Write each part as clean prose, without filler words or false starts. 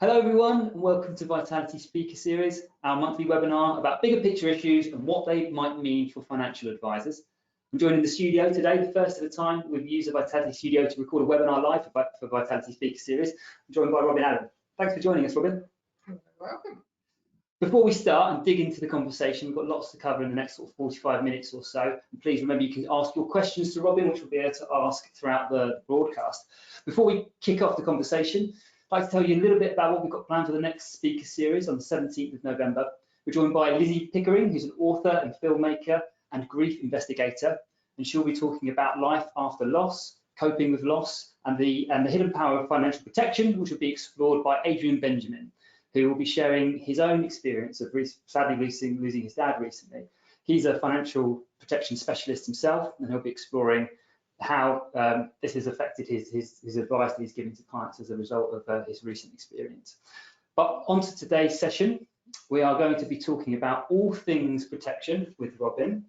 Hello everyone and welcome to Vitality Speaker Series, our monthly webinar about bigger picture issues and what they might mean for financial advisors. I'm joined in the studio today, the first of the time we've used the Vitality Studio to record a webinar live for Vitality Speaker Series. I'm joined by Robyn Allen. Thanks for joining us, Robyn. You're welcome. Before we start and dig into the conversation, we've got lots to cover in the next sort of 45 minutes or so. And please remember you can ask your questions to Robyn, which we'll be able to ask throughout the broadcast. Before we kick off the conversation, I'd like to tell you a little bit about what we've got planned for the next speaker series on the 17th of November. We're joined by Lizzie Pickering, who's an author and filmmaker and grief investigator, and she'll be talking about life after loss, coping with loss, and the hidden power of financial protection, which will be explored by Adrian Benjamin, who will be sharing his own experience of sadly losing his dad recently. He's a financial protection specialist himself, and he'll be exploring how this has affected his advice that he's giving to clients as a result of his recent experience. But on to today's session, we are going to be talking about all things protection with Robyn.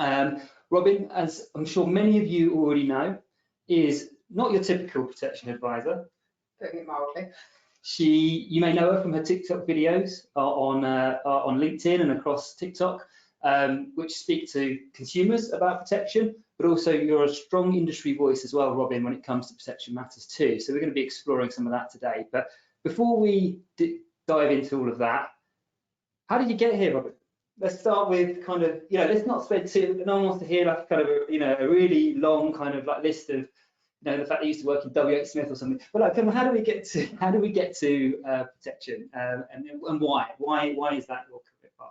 Robyn, as I'm sure many of you already know, is not your typical protection advisor. Putting it mildly. You may know her from her TikTok videos on LinkedIn and across TikTok, which speak to consumers about protection, but also you're a strong industry voice as well, Robyn, when it comes to protection matters too. So we're going to be exploring some of that today. But before we dive into all of that, how did you get here, Robyn? Let's start with kind of, let's not spend no one wants to hear like kind of a really long kind of like list of, the fact that you used to work in WH Smith or something. But like, how do we get to protection, and why? Why is that your career path?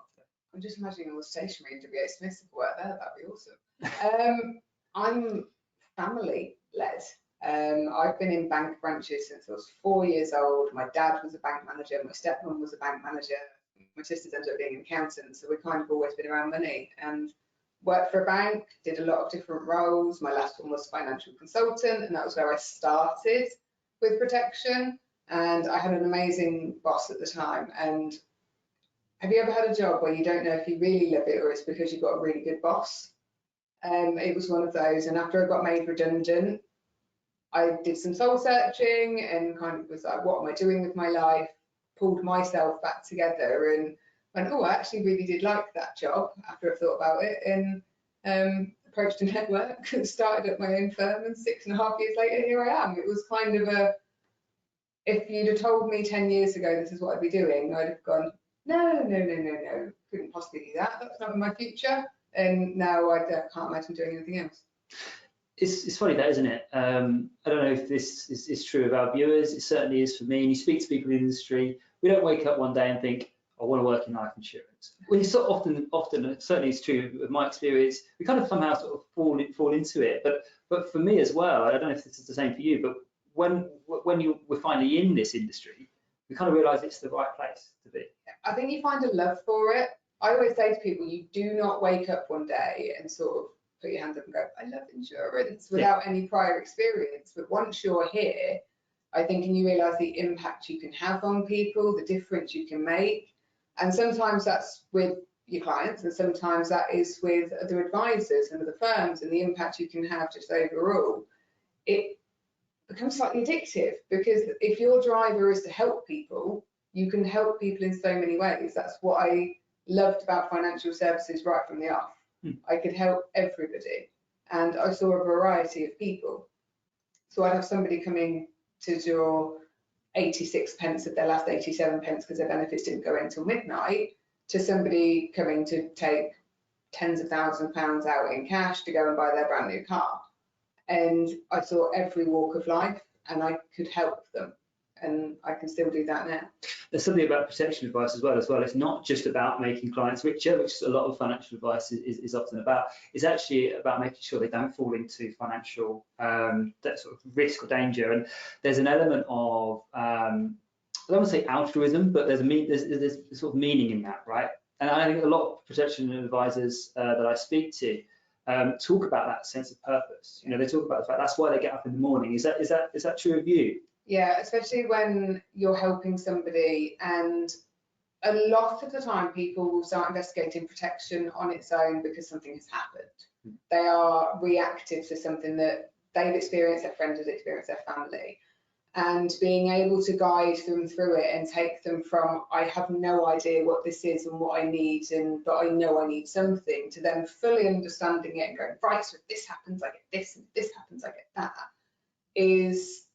I'm just imagining all the stationery in WH Smith work there. That'd be awesome. I'm family led. I've been in bank branches since I was 4 years old. My dad was a bank manager. My stepmom was a bank manager. My sisters ended up being an accountant. So we've kind of always been around money and worked for a bank, did a lot of different roles. My last one was financial consultant, and that was where I started with protection. And I had an amazing boss at the time. And have you ever had a job where you don't know if you really love it or it's because you've got a really good boss? It was one of those. And after I got made redundant, I did some soul searching and kind of was like, what am I doing with my life? Pulled myself back together and went, oh, I actually really did like that job after I thought about it, and approached a network and started at my own firm, and 6.5 years later, here I am. It was kind of if you'd have told me 10 years ago this is what I'd be doing, I'd have gone, no, couldn't possibly do that. That's not in my future. And now I can't imagine doing anything else. It's funny that, isn't it? I don't know if this is true of our viewers. It certainly is for me. And you speak to people in the industry, we don't wake up one day and think, I want to work in life insurance. Well, it's so often, certainly it's true of my experience, we kind of somehow sort of fall into it. But for me as well, I don't know if this is the same for you, but when we're finally in this industry, we kind of realise it's the right place to be. I think you find a love for it. I always say to people, you do not wake up one day and sort of put your hands up and go, I love insurance, without any prior experience. But once you're here, I think, and you realise the impact you can have on people, the difference you can make. And sometimes that's with your clients, and sometimes that is with other advisors and other firms, and the impact you can have just overall. It becomes slightly addictive, because if your driver is to help people, you can help people in so many ways. That's what I loved about financial services right from the off. I could help everybody, and I saw a variety of people. So I'd have somebody coming to draw 86 pence of their last 87 pence because their benefits didn't go in until midnight, to somebody coming to take tens of thousands of pounds out in cash to go and buy their brand new car. And I saw every walk of life, and I could help them, and I can still do that now. There's something about protection advice as well. It's not just about making clients richer, which a lot of financial advice is often about. It's actually about making sure they don't fall into financial that sort of risk or danger. And there's an element of I don't want to say altruism, but there's sort of meaning in that, right? And I think a lot of protection advisors that I speak to talk about that sense of purpose. They talk about the fact that's why they get up in the morning. Is that true of you? Yeah, especially when you're helping somebody, and a lot of the time people will start investigating protection on its own because something has happened. They are reactive to something that they've experienced, their friend has experienced, their family. and being able to guide them through it and take them from, I have no idea what this is and what I need, but I know I need something, to them fully understanding it and going, right, so if this happens, I get this, and if this happens, I get that, it's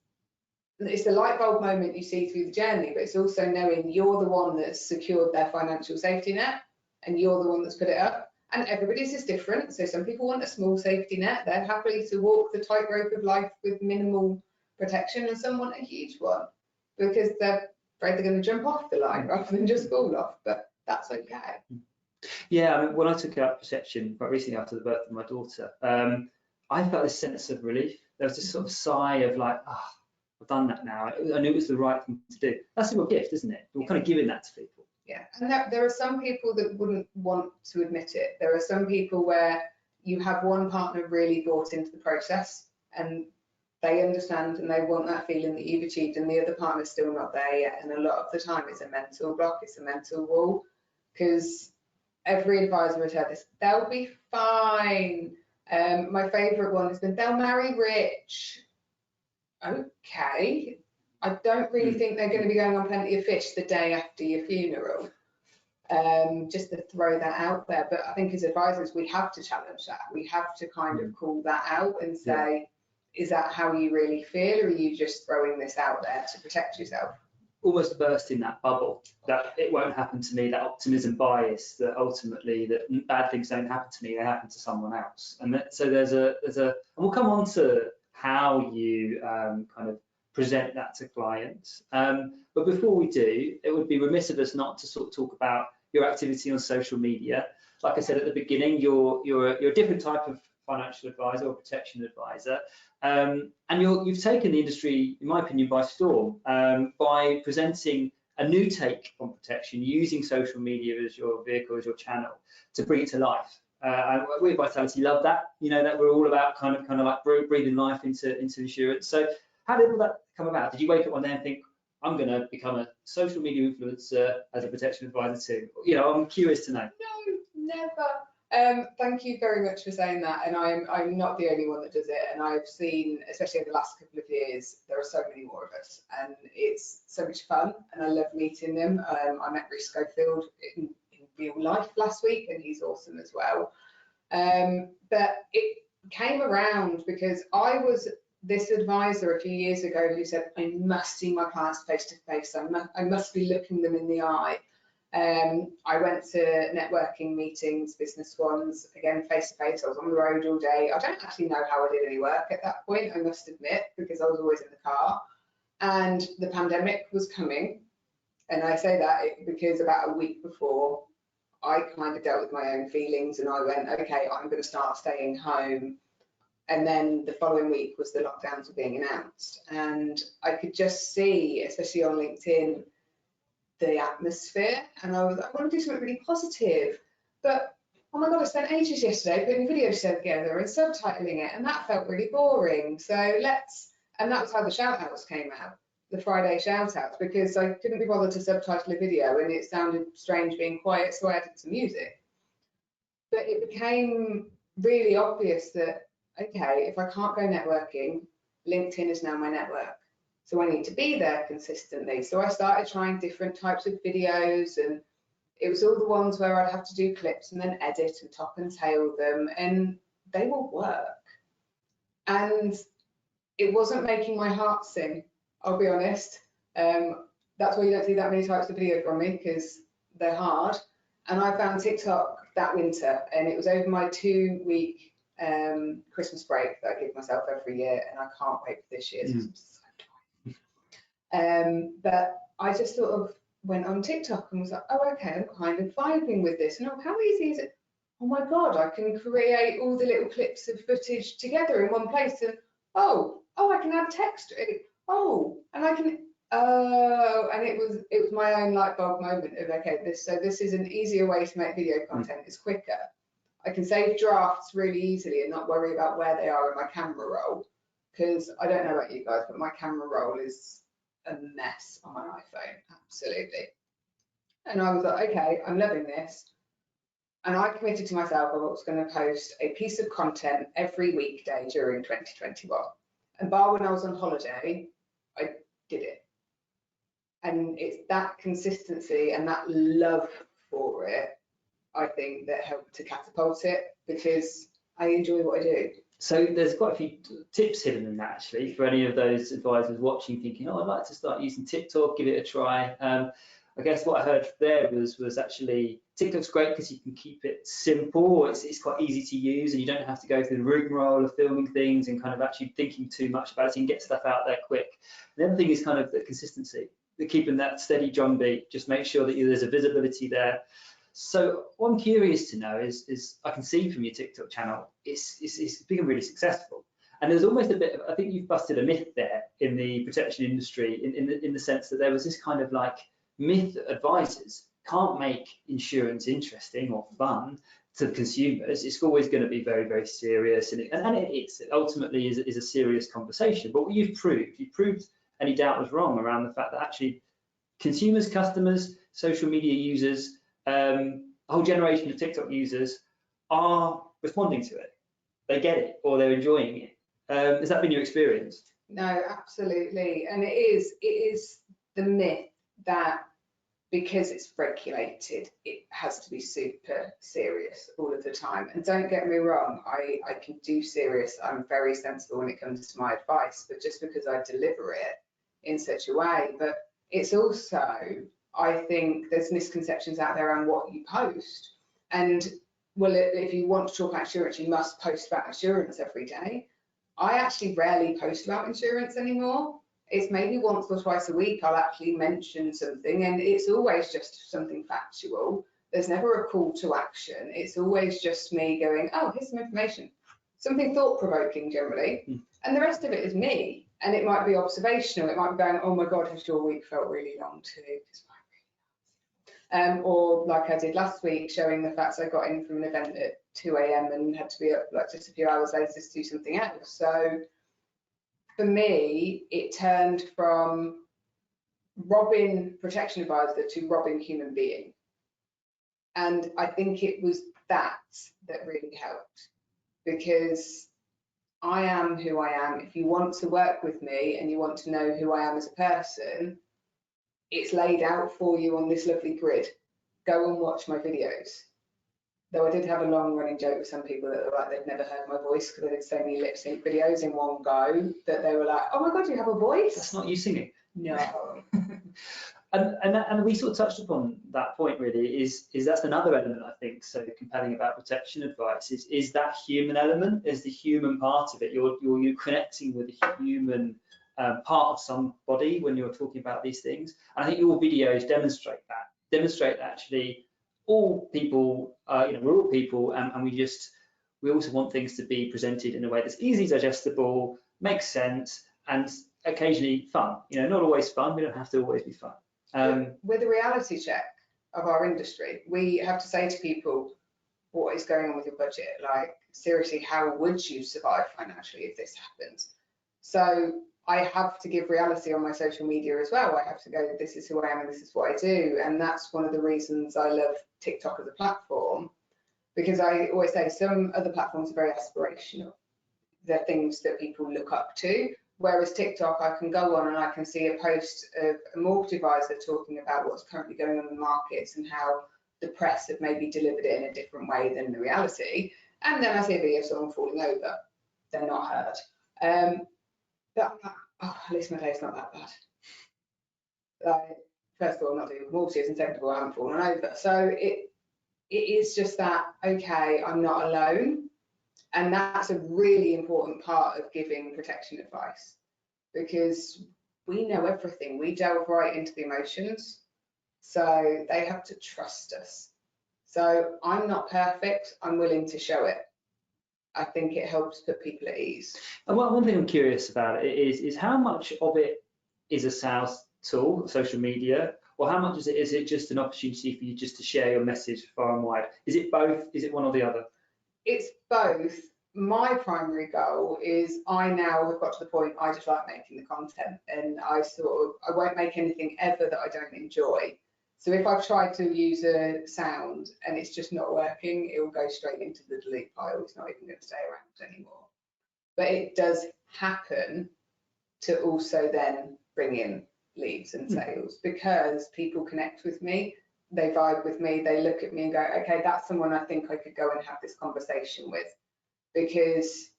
the light bulb moment you see through the journey, but it's also knowing you're the one that's secured their financial safety net and you're the one that's put it up. And everybody's is different. So some people want a small safety net. They're happy to walk the tightrope of life with minimal protection, and some want a huge one because they're afraid they're going to jump off the line rather than just fall off, but that's okay. Yeah, I mean, when I took out protection quite recently after the birth of my daughter, I felt this sense of relief. There was this sort of sigh of like, ah, I've done that now. I knew it was the right thing to do. That's a real gift, isn't it? We're kind of giving that to people. Yeah, and there are some people that wouldn't want to admit it. There are some people where you have one partner really bought into the process and they understand and they want that feeling that you've achieved, and the other partner's still not there yet. And a lot of the time it's a mental block, it's a mental wall, because every advisor has heard this, they'll be fine. My favourite one has been, they'll marry rich. Okay, I don't really think they're going to be going on Plenty of Fish the day after your funeral, just to throw that out there. But I think as advisors, we have to challenge that. We have to kind of call that out and say, is that how you really feel, or are you just throwing this out there to protect yourself? Almost bursting that bubble, that it won't happen to me, that optimism bias, that ultimately that bad things don't happen to me, they happen to someone else. And so there's a, and we'll come on to how you kind of present that to clients. But before we do, it would be remiss of us not to sort of talk about your activity on social media. Like I said at the beginning, you're a different type of financial advisor or protection advisor, and you've taken the industry, in my opinion, by storm by presenting a new take on protection, using social media as your vehicle, as your channel, to bring it to life. We at Vitality love that, you know, that we're all about kind of like breathing life into insurance. So how did all that come about? Did you wake up one day and think, I'm going to become a social media influencer as a protection advisor too? You know, I'm curious to know. No, never. Thank you very much for saying that. And I'm not the only one that does it. And I've seen, especially over the last couple of years, there are so many more of us, and it's so much fun. And I love meeting them. I met Reece Schofield in real life last week, and he's awesome as well. But it came around because I was this advisor a few years ago who said, I must see my clients face to face. I must be looking them in the eye. I went to networking meetings, business ones, again, face to face. I was on the road all day. I don't actually know how I did any work at that point, I must admit, because I was always in the car. And the pandemic was coming. And I say that because about a week before, I kind of dealt with my own feelings and I went, okay, I'm going to start staying home. And then the following week was the lockdowns were being announced. And I could just see, especially on LinkedIn, the atmosphere. And I want to do something really positive. But, oh my God, I spent ages yesterday putting videos together and subtitling it. And that felt really boring. So and that was how the shout outs came out, the Friday shout outs, because I couldn't be bothered to subtitle a video and it sounded strange being quiet. So I added some music. But it became really obvious that, okay, if I can't go networking, LinkedIn is now my network. So I need to be there consistently. So I started trying different types of videos, and it was all the ones where I'd have to do clips and then edit and top and tail them, and they will work. And it wasn't making my heart sing, I'll be honest. That's why you don't see that many types of video from me, because they're hard. And I found TikTok that winter, and it was over my 2-week Christmas break that I give myself every year, and I can't wait for this year. But I just sort of went on TikTok and was like, oh, okay, I'm kind of vibing with this. And how easy is it? Oh my God, I can create all the little clips of footage together in one place. And oh, I can add text. Oh, and I can, and it was my own light bulb moment of, okay, this is an easier way to make video content. It's quicker. I can save drafts really easily and not worry about where they are in my camera roll, because I don't know about you guys, but my camera roll is a mess on my iPhone, absolutely. And I was like, okay, I'm loving this. And I committed to myself I was going to post a piece of content every weekday during 2021. And bar when I was on holiday, I did it. And it's that consistency and that love for it, I think, that helped to catapult it, because I enjoy what I do. So there's quite a few tips hidden in that, actually, for any of those advisors watching, thinking, oh, I'd like to start using TikTok, give it a try. I guess what I heard there was actually TikTok's great because you can keep it simple. It's quite easy to use, and you don't have to go through the rigmarole of filming things and kind of actually thinking too much about it. So you can get stuff out there quick. And the other thing is kind of the consistency, keeping that steady drumbeat. Just make sure that there's a visibility there. So what I'm curious to know is I can see from your TikTok channel, it's become really successful. And there's almost a bit of, I think you've busted a myth there in the protection industry, in the sense that there was this kind of like myth that advisors can't make insurance interesting or fun to consumers. It's always going to be very, very serious. And it is. It ultimately is a serious conversation. But what you've proved any doubt was wrong around the fact that actually consumers, customers, social media users, a whole generation of TikTok users are responding to it. They get it, or they're enjoying it. Has that been your experience? No, absolutely. And it is the myth that because it's regulated, it has to be super serious all of the time. And don't get me wrong, I can do serious. I'm very sensible when it comes to my advice, but just because I deliver it in such a way. But it's also, I think there's misconceptions out there on what you post. And well, if you want to talk about insurance, you must post about insurance every day. I actually rarely post about insurance anymore. It's maybe once or twice a week I'll actually mention something, and it's always just something factual. There's never a call to action. It's always just me going, oh, here's some information, something thought-provoking generally, and the rest of it is me. And it might be observational. It might be going, oh my God, has your week felt really long too? Or like I did last week, showing the fact I got in from an event at 2 AM and had to be up like just a few hours later to do something else. So for me, it turned from Robyn protection advisor to Robyn human being. And I think it was that really helped, because I am who I am. If you want to work with me and you want to know who I am as a person, it's laid out for you on this lovely grid. Go and watch my videos. Though I did have a long running joke with some people that were like, they'd never heard my voice because I did so many lip sync videos in one go that they were like, oh my God, you have a voice? That's not you singing. No. and we sort of touched upon that point, really, is that's another element I think so compelling about protection advice is that human element, is the human part of it. You're connecting with a human part of somebody when you're talking about these things. And I think your videos demonstrate that actually all people, we're all people, and we also want things to be presented in a way that's easy, digestible, makes sense, and occasionally fun. Not always fun. We don't have to always be fun. With a reality check of our industry, we have to say to people, what is going on with your budget? Like, seriously, how would you survive financially if this happens? So I have to give reality on my social media as well. I have to go, this is who I am and this is what I do. And that's one of the reasons I love TikTok as a platform, because I always say some other platforms are very aspirational. They're things that people look up to. Whereas TikTok, I can go on and I can see a post of a mortgage advisor talking about what's currently going on in the markets and how the press have maybe delivered it in a different way than the reality. And then I see a video of someone falling over. They're not hurt. But I'm like, oh, at least my day's not that bad. Like, first of all, I'm not doing mortgages, and second of all, I haven't fallen over. So it is just that, okay, I'm not alone. And that's a really important part of giving protection advice, because we know everything. We delve right into the emotions. So they have to trust us. So I'm not perfect. I'm willing to show it. I think it helps put people at ease. And one thing I'm curious about is how much of it is a sales tool, social media, or how much is it just an opportunity for you just to share your message far and wide? Is it both? Is it one or the other? It's both. My primary goal is I now have got to the point I just like making the content, and I won't make anything ever that I don't enjoy. So if I've tried to use a sound and it's just not working, it will go straight into the delete pile. It's not even going to stay around anymore. But it does happen to also then bring in leads and sales, because people connect with me, they vibe with me, they look at me and go, okay, that's someone I think I could go and have this conversation with. Because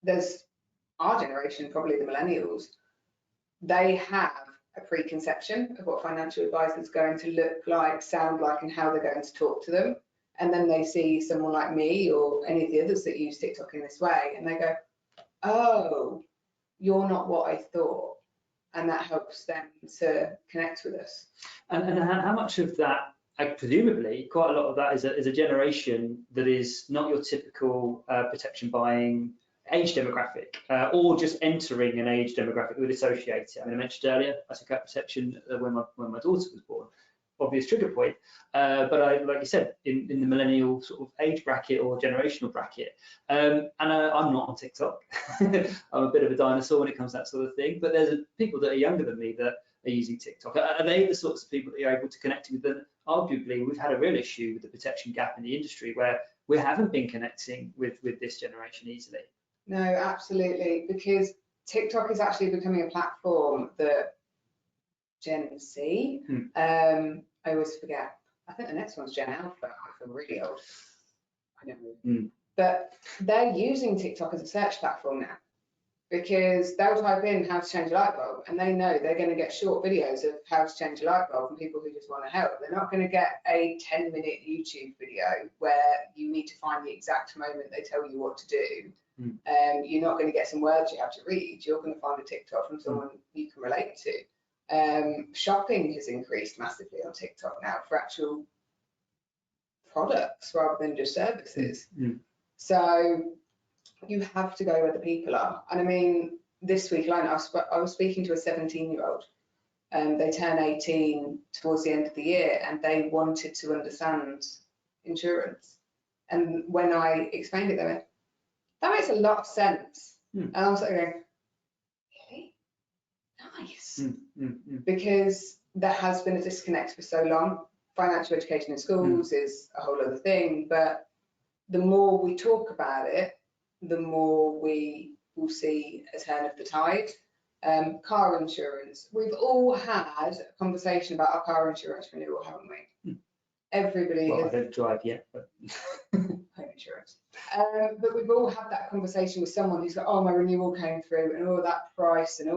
there's our generation, probably the millennials, they have a preconception of what financial advisors are going to look like, sound like, and how they're going to talk to them. And then they see someone like me or any of the others that use TikTok in this way, and they go, oh, you're not what I thought. And that helps them to connect with us. And how much of that, presumably, quite a lot of that is a generation that is not your typical protection buying age demographic, or just entering an age demographic with associated. I mean, I mentioned earlier, I took out protection when my daughter was born, obvious trigger point. But like you said, in the millennial sort of age bracket or generational bracket, and I'm not on TikTok. I'm a bit of a dinosaur when it comes to that sort of thing. But there's people that are younger than me that are using TikTok. Are they the sorts of people that you're able to connect with? And arguably, we've had a real issue with the protection gap in the industry where we haven't been connecting with this generation easily. No, absolutely, because TikTok is actually becoming a platform that Gen Z, I always forget. I think the next one's Gen Alpha. I feel really old. I don't know. But they're using TikTok as a search platform now, because they'll type in how to change a light bulb, and they know they're going to get short videos of how to change a light bulb from people who just want to help. They're not going to get a 10-minute YouTube video where you need to find the exact moment they tell you what to do. You're not going to get some words you have to read. You're going to find a TikTok from someone you can relate to. Shopping has increased massively on TikTok now for actual products rather than just services. So you have to go where the people are. And I mean, this week alone, I was speaking to a 17-year-old. They turn 18 towards the end of the year, and they wanted to understand insurance. And when I explained it, they went, that makes a lot of sense. And I was like going, really? Nice. Because there has been a disconnect for so long. Financial education in schools is a whole other thing, but the more we talk about it, the more we will see a turn of the tide. Car insurance. We've all had a conversation about our car insurance renewal, haven't we? Everybody. Well, I don't drive yet, but home insurance. But we've all had that conversation with someone who's like, oh, my renewal came through and all that price and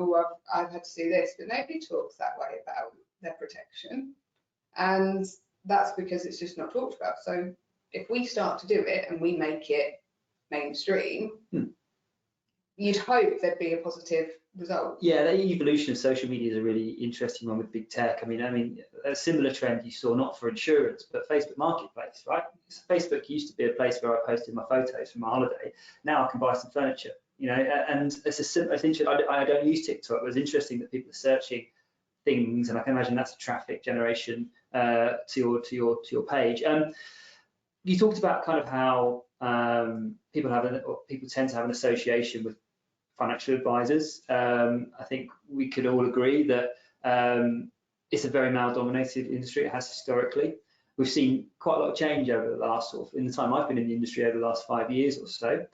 I've had to do this, but nobody talks that way about their protection. And that's because it's just not talked about. So if we start to do it and we make it mainstream, you'd hope there'd be a positive result. Yeah, the evolution of social media is a really interesting one with big tech. I mean, a similar trend you saw not for insurance, but Facebook Marketplace, right? Facebook used to be a place where I posted my photos from my holiday. Now I can buy some furniture, you know, and it's interesting. I don't use TikTok, but it's interesting that people are searching things, and I can imagine that's a traffic generation to your page. You talked about kind of how people tend to have an association with financial advisors. I think we could all agree that it's a very male-dominated industry. It has historically. We've seen quite a lot of change over the last in the time I've been in the industry over the last 5 years or so.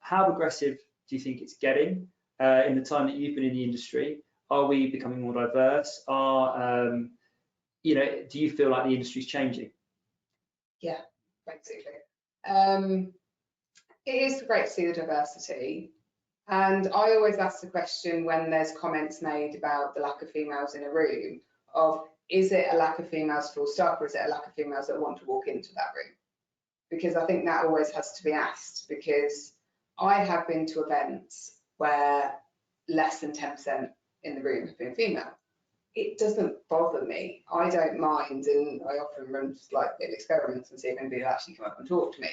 How progressive do you think it's getting in the time that you've been in the industry? Are we becoming more diverse? You know, do you feel like the industry is changing? Yeah, basically. It is great to see the diversity. And I always ask the question when there's comments made about the lack of females in a room of, is it a lack of females full stop, or is it a lack of females that want to walk into that room? Because I think that always has to be asked, because I have been to events where less than 10% in the room have been female. It doesn't bother me. I don't mind, and I often run like little experiments and see if anybody will actually come up and talk to me,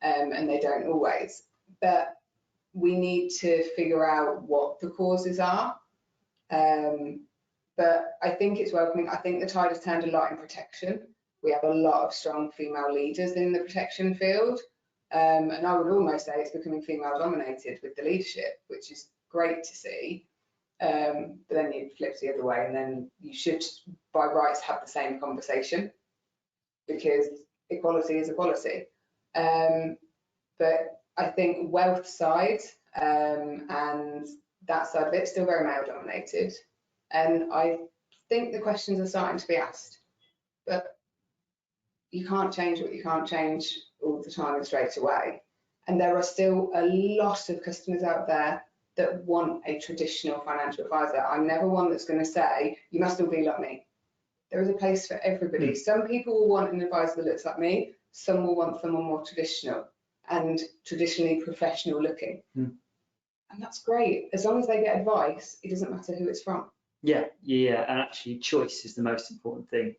and they don't always. But we need to figure out what the causes are. But I think it's welcoming. I think the tide has turned a lot in protection. We have a lot of strong female leaders in the protection field, and I would almost say it's becoming female dominated with the leadership, which is great to see. But then it flips the other way, and then you should by rights have the same conversation, because equality is equality. But I think wealth side and that side of it is still very male dominated. And I think the questions are starting to be asked, but you can't change what you can't change all the time and straight away. And there are still a lot of customers out there that want a traditional financial advisor. I'm never one that's going to say, you must all be like me. There is a place for everybody. Some people will want an advisor that looks like me. Some will want someone more traditional and traditionally professional looking. And that's great. As long as they get advice, it doesn't matter who it's from. Yeah, and actually choice is the most important thing,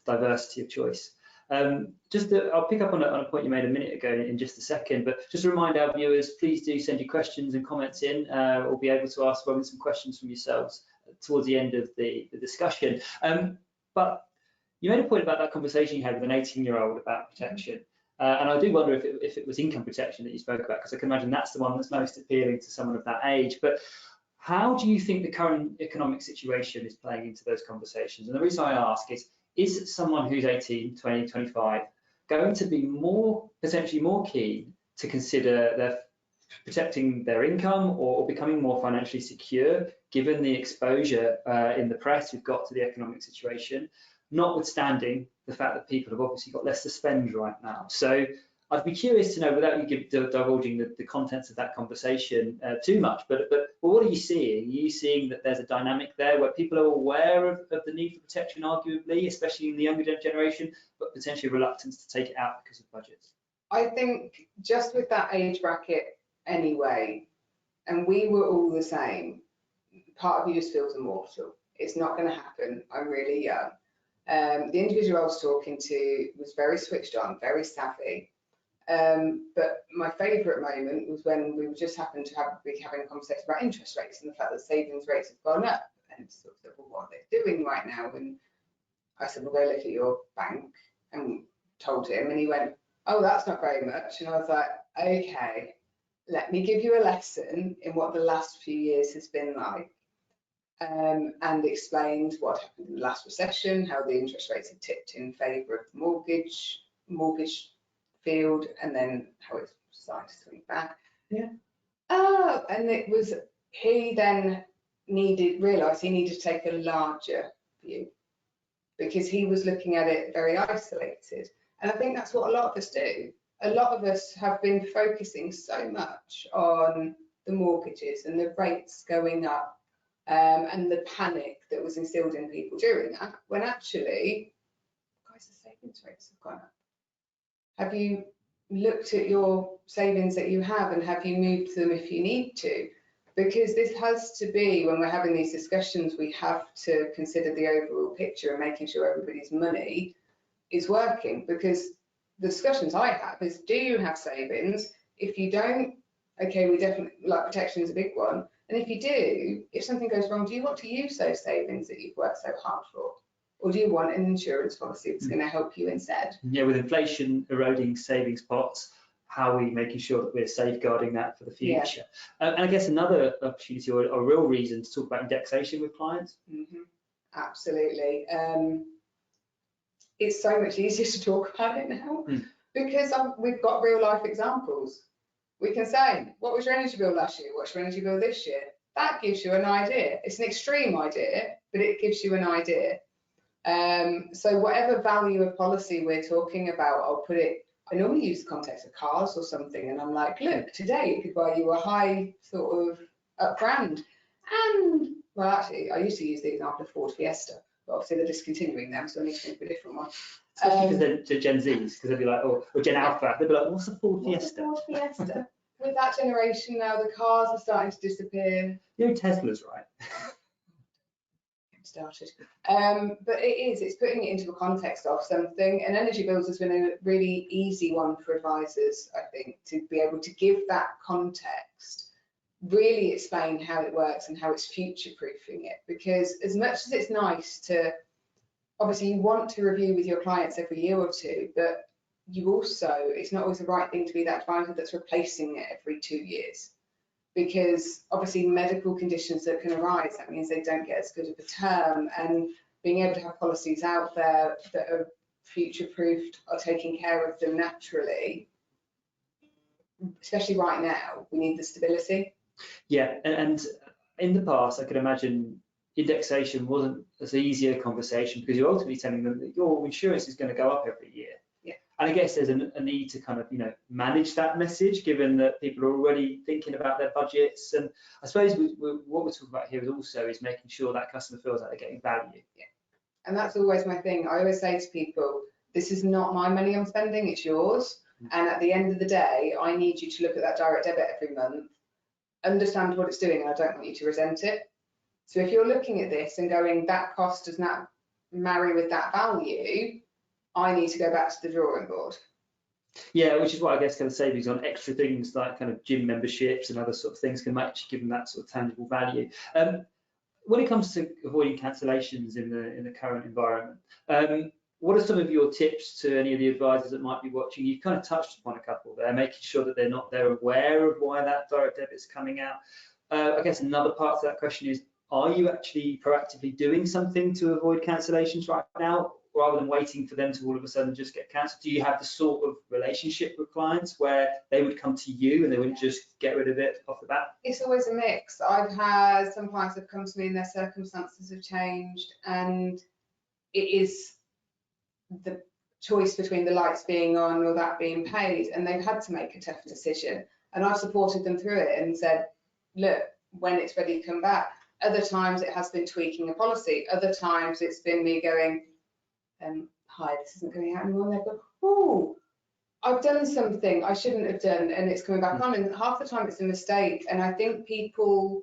diversity of choice. I'll pick up on a point you made a minute ago in just a second, but just to remind our viewers, please do send your questions and comments in. We'll be able to ask Robyn some questions from yourselves towards the end of the discussion. But you made a point about that conversation you had with an 18-year-old about protection. And I do wonder if it was income protection that you spoke about, because I can imagine that's the one that's most appealing to someone of that age. But how do you think the current economic situation is playing into those conversations? And the reason I ask is someone who's 18, 20, 25 going to be potentially more keen to consider protecting their income or becoming more financially secure, given the exposure in the press we've got to the economic situation, notwithstanding the fact that people have obviously got less to spend right now? So I'd be curious to know, without you divulging the contents of that conversation too much, but what are you seeing? Are you seeing that there's a dynamic there where people are aware of the need for protection, arguably, especially in the younger generation, but potentially reluctance to take it out because of budgets? I think just with that age bracket anyway, and we were all the same, part of you just feels immortal. It's not going to happen. I'm really young. The individual I was talking to was very switched on, very savvy. But my favourite moment was when we just happened to be having a conversation about interest rates and the fact that savings rates have gone up. And sort of said, well, what are they doing right now? And I said, well, go look at your bank, and told him, and he went, oh, that's not very much. And I was like, okay, let me give you a lesson in what the last few years has been like. And explained what happened in the last recession, how the interest rates had tipped in favour of the mortgage field, and then how it's started to swing back. Oh, and it was, he then realised he needed to take a larger view, because he was looking at it very isolated. And I think that's what a lot of us do. A lot of us have been focusing so much on the mortgages and the rates going up, and the panic that was instilled in people during that, when actually, guys, the savings rates have gone up. Have you looked at your savings that you have, and have you moved them if you need to? Because this has to be, when we're having these discussions, we have to consider the overall picture and making sure everybody's money is working. Because the discussions I have is, do you have savings? If you don't, okay, we definitely, like, protection is a big one. And if you do, if something goes wrong, do you want to use those savings that you've worked so hard for? Or do you want an insurance policy that's going to help you instead? Yeah, with inflation eroding savings pots, how are we making sure that we're safeguarding that for the future? Yeah. And I guess another opportunity or a real reason to talk about indexation with clients. Absolutely. It's so much easier to talk about it now because we've got real life examples. We can say, what was your energy bill last year? What's your energy bill this year? That gives you an idea. It's an extreme idea, but it gives you an idea. So whatever value of policy we're talking about, I'll put it, I normally use the context of cars or something, and I'm like, look, today it could buy you a high sort of up brand. And, well, actually, I used to use the example of Ford Fiesta, but obviously they're discontinuing them, so I need to think of a different one. Especially because they're Gen Zs, because they'll be like, or Gen Alpha, they'll be like, what's a Ford Fiesta? Ford Fiesta? With that generation now, the cars are starting to disappear. You know, Tesla's right. Started. But it's putting it into a context of something, and energy bills has been a really easy one for advisors, I think, to be able to give that context, really explain how it works and how it's future-proofing it. Because as much as it's nice to, obviously you want to review with your clients every year or two, but you also, it's not always the right thing to be that advisor that's replacing it every 2 years. Because obviously medical conditions that can arise, that means they don't get as good of a term, and being able to have policies out there that are future-proofed, are taking care of them naturally, especially right now, we need the stability. Yeah, and in the past, I could imagine indexation wasn't as easy a conversation because you're ultimately telling them that your insurance is going to go up every year. Yeah. And I guess there's a need to kind of, manage that message, given that people are already thinking about their budgets. And I suppose what we're talking about here is making sure that customer feels like they're getting value. Yeah. And that's always my thing. I always say to people, this is not my money I'm spending, it's yours. And at the end of the day, I need you to look at that direct debit every month, understand what it's doing, and I don't want you to resent it. So if you're looking at this and going, that cost does not marry with that value, I need to go back to the drawing board. Yeah, which is why I guess kind of savings on extra things like kind of gym memberships and other sort of things can actually give them that sort of tangible value. When it comes to avoiding cancellations in the current environment, what are some of your tips to any of the advisors that might be watching? You've kind of touched upon a couple there, making sure that they're aware of why that direct debit is coming out. I guess another part to that question is, are you actually proactively doing something to avoid cancellations right now, rather than waiting for them to all of a sudden just get cancelled? Do you have the sort of relationship with clients where they would come to you and they wouldn't just get rid of it off the bat? It's always a mix. I've had some clients have come to me and their circumstances have changed, and it is the choice between the lights being on or that being paid, and they've had to make a tough decision. And I've supported them through it and said, look, when it's ready to come back. Other times it has been tweaking a policy. Other times it's been me going, hi, this isn't going out anymore. And they go, oh, I've done something I shouldn't have done, and it's coming back on. And half the time it's a mistake. And I think people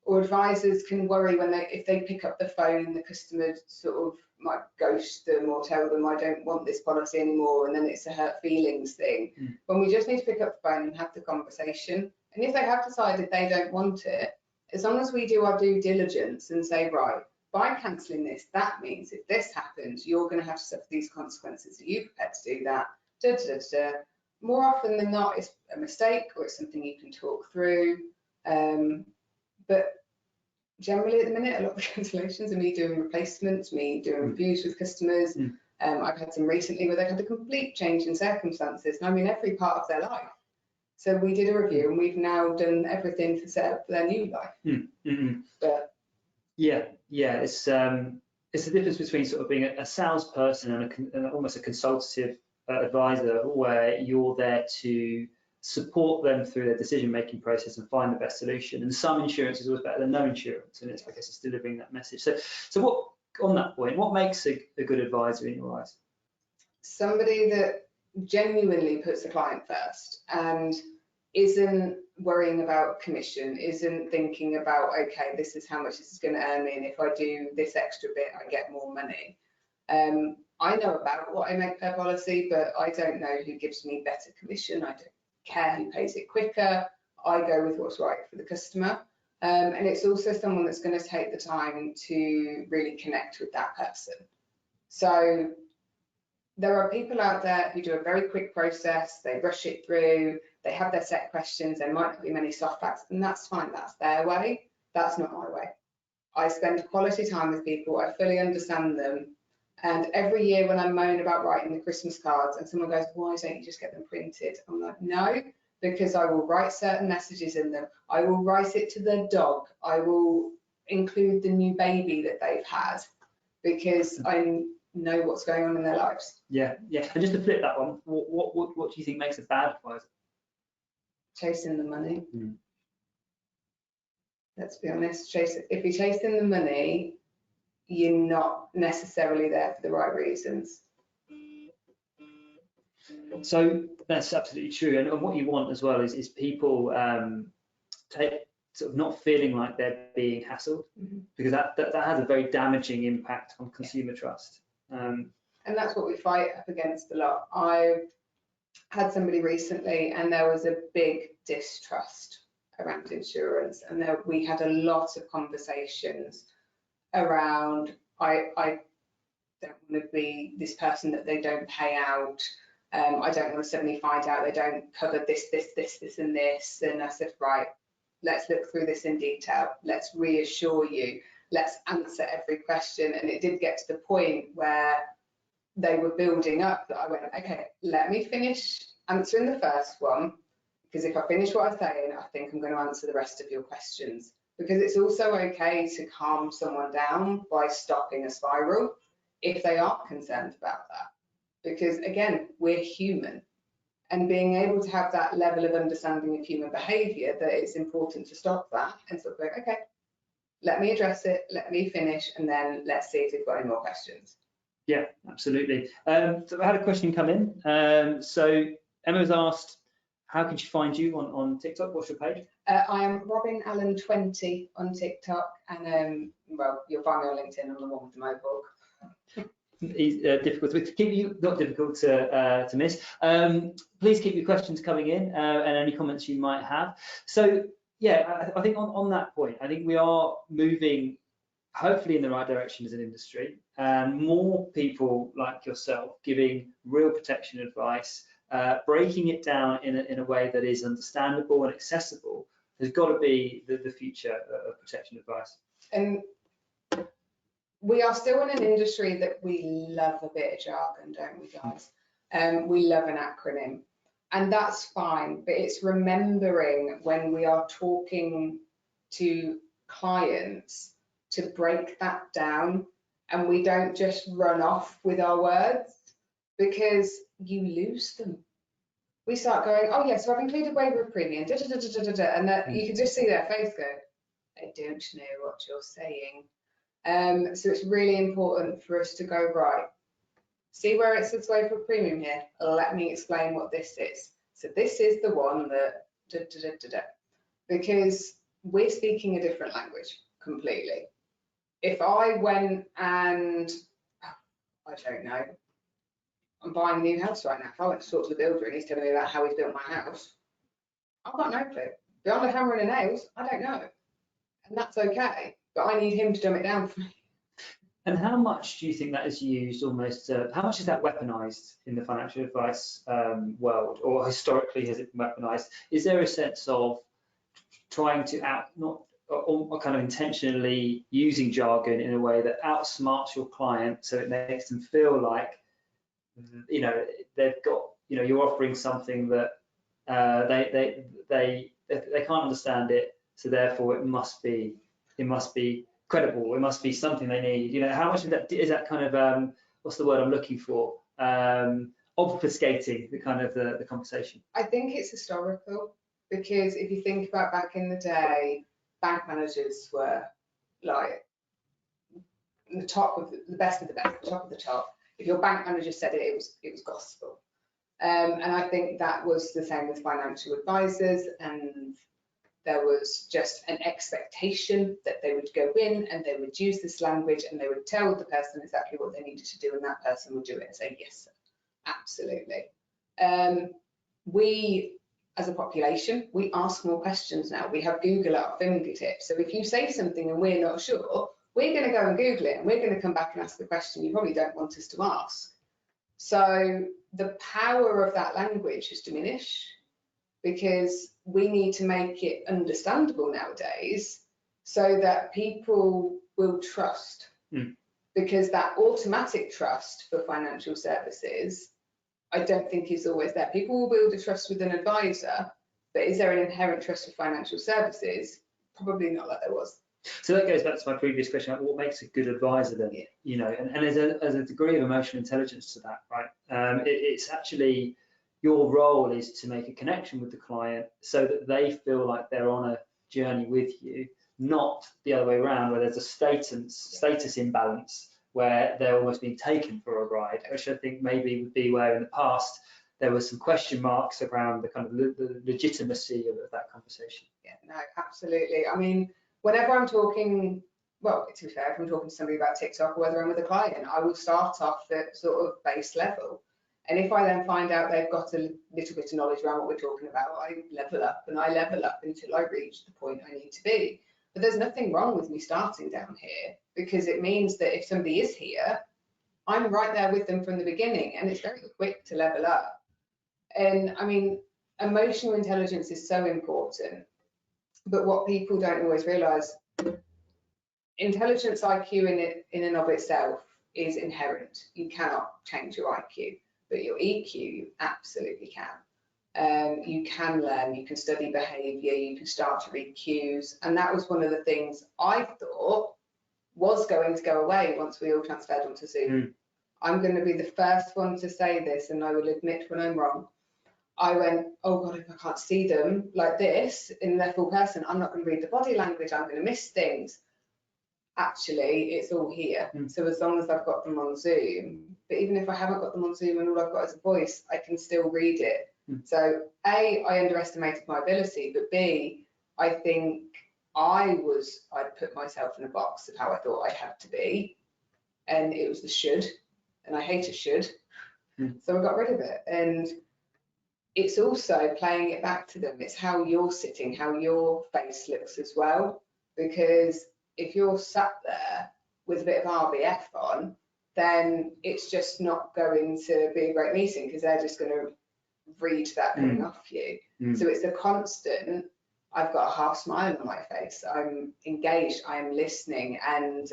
or advisors can worry if they pick up the phone and the customer sort of might ghost them or tell them, I don't want this policy anymore, and then it's a hurt feelings thing. When we just need to pick up the phone and have the conversation. And if they have decided they don't want it, as long as we do our due diligence and say, right, by cancelling this, that means if this happens, you're going to have to suffer these consequences. Are you prepared to do that? Da, da, da, da. More often than not, it's a mistake or it's something you can talk through. But generally at the minute, a lot of cancellations are me doing replacements, me doing reviews with customers. I've had some recently where they've had a complete change in circumstances, and I mean every part of their life. So we did a review and we've now done everything to set up their new life. But yeah, it's the difference between sort of being a salesperson and almost a consultative advisor, where you're there to support them through their decision-making process and find the best solution. And some insurance is always better than no insurance, and I guess it's delivering that message. So what, on that point, what makes a good advisor in your eyes? Somebody that genuinely puts the client first and isn't worrying about commission, isn't thinking about, okay, this is how much this is going to earn me, and if I do this extra bit, I get more money. I know about what I make per policy, but I don't know who gives me better commission. I don't care who pays it quicker. I go with what's right for the customer. And it's also someone that's going to take the time to really connect with that person. So there are people out there who do a very quick process, they rush it through, they have their set questions, there might not be many soft facts, and that's fine, that's their way. That's not my way. I spend quality time with people, I fully understand them, and every year when I moan about writing the Christmas cards and someone goes, why don't you just get them printed? I'm like, no, because I will write certain messages in them. I will write it to their dog. I will include the new baby that they've had, because I know what's going on in their lives. Yeah. And just to flip that one, what do you think makes a bad advisor? Chasing the money. Let's be honest. If you're chasing the money, you're not necessarily there for the right reasons. So that's absolutely true. And what you want as well is people sort of not feeling like they're being hassled, because that has a very damaging impact on consumer trust. And that's what we fight up against a lot. I had somebody recently and there was a big distrust around insurance, and we had a lot of conversations around, I don't want to be this person that they don't pay out. I don't want to suddenly find out they don't cover this, and this. And I said, right, let's look through this in detail. Let's reassure you. Let's answer every question. And it did get to the point where they were building up that I went, okay, let me finish answering the first one, because if I finish what I'm saying, I think I'm going to answer the rest of your questions. because it's also okay to calm someone down by stopping a spiral if they are concerned about that. Because again, we're human, and being able to have that level of understanding of human behaviour, that it's important to stop that and sort of go, okay, let me address it, let me finish, and then let's see if we've got any more questions. Yeah, absolutely. So I had a question come in. So Emma's asked, how can she find you on TikTok? What's your page? I am Robyn Allen 20 on TikTok, and well, you'll find me on LinkedIn. I'm the one with the mohawk. Difficult to keep you, not difficult to miss. Please keep your questions coming in and any comments you might have. So yeah, I think on that point, I think we are moving hopefully in the right direction as an industry, and more people like yourself giving real protection advice, breaking it down in a way that is understandable and accessible has got to be the future of protection advice. And we are still in an industry that we love a bit of jargon, don't we, guys? We love an acronym, and that's fine, but it's remembering when we are talking to clients to break that down, and we don't just run off with our words, because you lose them. We start going, oh yeah, so I've included waiver of premium, da, da, da, da, da, da, and that you can just see their face go, I don't know what you're saying. So it's really important for us to go, right, see where it says waiver of premium here, let me explain what this is. So this is the one that da, da, da, da, da. Because we're speaking a different language completely. If I went and, I don't know, I'm buying a new house right now. If I went to talk to the builder and he's telling me about how he's built my house, I've got no clue. Beyond a hammer and a nails, I don't know. And that's okay, but I need him to dumb it down for me. And how much do you think that is used almost, how much is that weaponized in the financial advice world, or historically has it been weaponized? Is there a sense of trying to or kind of intentionally using jargon in a way that outsmarts your client so it makes them feel like, you know, they've got, you know, you're offering something that they can't understand it, so therefore it must be credible, it must be something they need. You know, how much of that is that kind of what's the word I'm looking for, obfuscating the kind of the conversation? I think it's historical, because if you think about back in the day, bank managers were like the top of the best of the best, the top of the top. If your bank manager said it, it was gospel. And I think that was the same with financial advisors, and there was just an expectation that they would go in and they would use this language and they would tell the person exactly what they needed to do, and that person would do it and say, yes, sir, absolutely. We, as a population, we ask more questions now. We have Google at our fingertips. So if you say something and we're not sure, we're going to go and Google it, and we're going to come back and ask the question you probably don't want us to ask. So the power of that language has diminished, because we need to make it understandable nowadays so that people will trust. Because that automatic trust for financial services, I don't think is always there. People will build a trust with an advisor, but is there an inherent trust for financial services? Probably not, like there was. So that goes back to my previous question about what makes a good advisor then, yeah. You know, and there's a degree of emotional intelligence to that, right? It's actually, your role is to make a connection with the client so that they feel like they're on a journey with you, not the other way around, where there's a status imbalance where they're almost being taken for a ride, which I think maybe would be where in the past there were some question marks around the kind of the legitimacy of that conversation. Yeah, no, absolutely. I mean, whenever I'm talking, well, to be fair, if I'm talking to somebody about TikTok or whether I'm with a client, I will start off at sort of base level. And if I then find out they've got a little bit of knowledge around what we're talking about, I level up and I level up until I reach the point I need to be. But there's nothing wrong with me starting down here, because it means that if somebody is here, I'm right there with them from the beginning, and it's very quick to level up. And I mean, emotional intelligence is so important, but what people don't always realize, intelligence IQ in and of itself is inherent. You cannot change your IQ, but your EQ, you absolutely can. you can learn, you can study behaviour, you can start to read cues. And that was one of the things I thought was going to go away once we all transferred onto Zoom. I'm going to be the first one to say this, and I will admit when I'm wrong. I went, oh God, if I can't see them like this in their full person, I'm not going to read the body language, I'm going to miss things. Actually, it's all here. So as long as I've got them on Zoom, but even if I haven't got them on Zoom and all I've got is a voice, I can still read it. So A, I underestimated my ability, but B, I think I'd put myself in a box of how I thought I had to be, and it was the should, and I hate a should. So I got rid of it. And it's also playing it back to them. It's how you're sitting, how your face looks as well, because if you're sat there with a bit of RBF on, then it's just not going to be a great meeting, because they're just going to read that coming off you. So it's a constant, I've got a half smile on my face, I'm engaged, I'm listening. And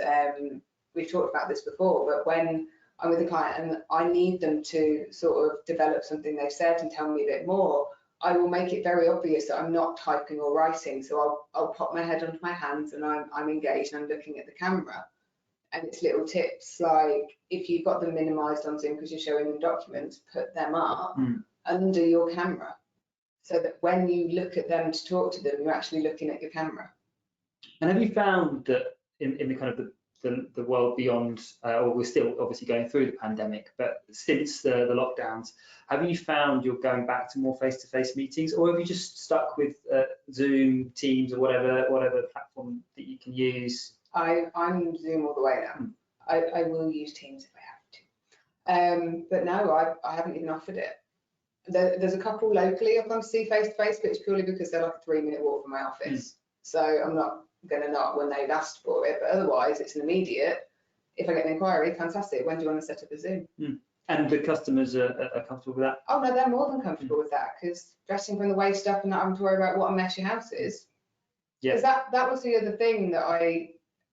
we've talked about this before, but when I'm with a client and I need them to sort of develop something they've said and tell me a bit more, I will make it very obvious that I'm not typing or writing. So I'll pop my head onto my hands and I'm engaged and I'm looking at the camera. And it's little tips like, if you've got them minimized on Zoom because you're showing them documents, put them up under your camera, so that when you look at them to talk to them, you're actually looking at your camera. And have you found that in the kind of the world beyond, or we're still obviously going through the pandemic, but since the lockdowns, have you found you're going back to more face-to-face meetings, or have you just stuck with Zoom, Teams, or whatever platform that you can use? I'm Zoom all the way now. I will use Teams if I have to, but no, I haven't even offered it. There's a couple locally I've gone to see face-to-face, but it's purely because they're like a 3-minute walk from my office. So I'm not going to not when they've asked for it, but otherwise it's an immediate. If I get an inquiry, fantastic. When do you want to set up a Zoom? And the customers are comfortable with that? Oh no, they're more than comfortable with that, because dressing from the waist up and not having to worry about what a mess your house is. Because that was the other thing that I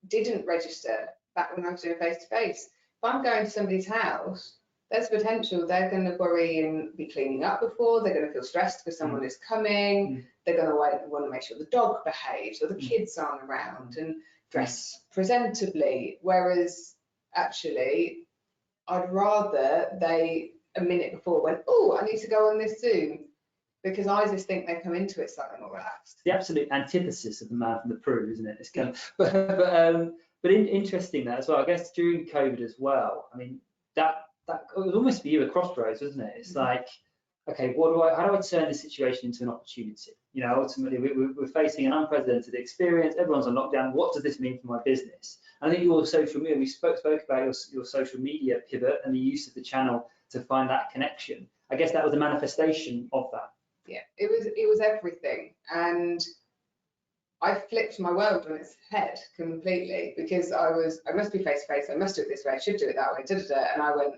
didn't register back when I was doing face-to-face. If I'm going to somebody's house, there's potential they're going to worry and be cleaning up before, they're going to feel stressed because someone is coming, they're going to want to make sure the dog behaves or the kids aren't around, and dress presentably. Whereas actually, I'd rather they a minute before went, oh, I need to go on this Zoom, because I just think they come into it slightly more relaxed. The absolute antithesis of the man from the Prue, isn't it? It's kind of, but interesting that as well. I guess during COVID as well. I mean, that it was almost for you a crossroads, wasn't it? It's like, okay, how do I turn this situation into an opportunity? You know, ultimately we're facing an unprecedented experience. Everyone's on lockdown. What does this mean for my business? And I think your social media, we spoke about your social media pivot and the use of the channel to find that connection. I guess that was a manifestation of that. Yeah, it was everything. And I flipped my world on its head completely, because I must be face to face, I must do it this way, I should do it that way, and I went,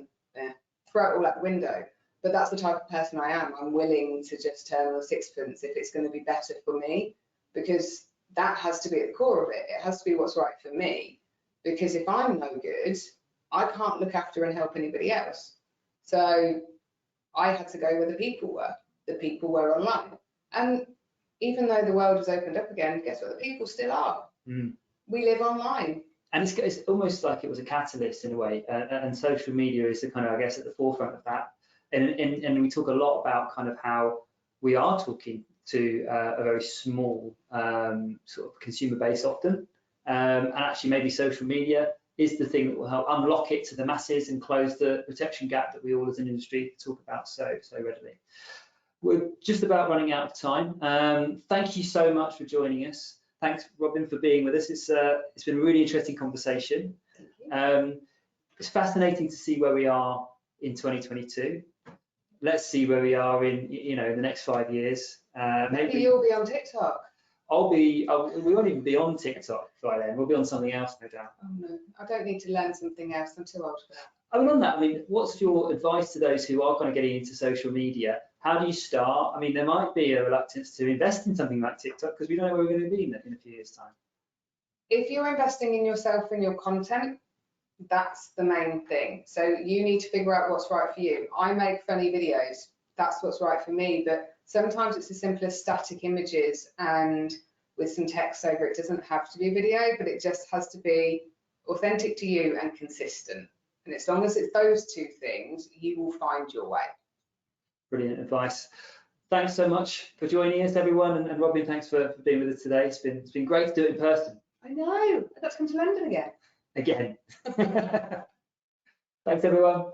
throw it all out the window. But that's the type of person I am. I'm willing to just turn on a sixpence if it's going to be better for me, because that has to be at the core of it. It has to be what's right for me, because if I'm no good, I can't look after and help anybody else. So I had to go where the people were. The people were online. And even though the world has opened up again, guess what? The people still are. We live online. And it's almost like it was a catalyst in a way. And social media is the kind of, I guess, at the forefront of that. And we talk a lot about kind of how we are talking to a very small sort of consumer base often. And actually maybe social media is the thing that will help unlock it to the masses and close the protection gap that we all as an industry talk about so readily. We're just about running out of time. Thank you so much for joining us. Thanks, Robyn, for being with us. It's been a really interesting conversation. It's fascinating to see where we are in 2022. Let's see where we are in the next 5 years. Maybe you'll be on TikTok. We won't even be on TikTok by then. We'll be on something else, no doubt. Oh no, I don't need to learn something else. I'm too old for that. I mean, on that, what's your advice to those who are kind of getting into social media? How do you start? I mean, there might be a reluctance to invest in something like TikTok because we don't know where we're going to be in a few years' time. If you're investing in yourself and your content, that's the main thing. So you need to figure out what's right for you. I make funny videos. That's what's right for me. But Sometimes it's as simple as static images and with some text over. It doesn't have to be a video, but it just has to be authentic to you and consistent. And as long as it's those two things, you will find your way. Brilliant advice. Thanks so much for joining us, everyone. And Robyn, thanks for being with us today. It's been great to do it in person. I know. I got to come to London again. Again. Thanks, everyone.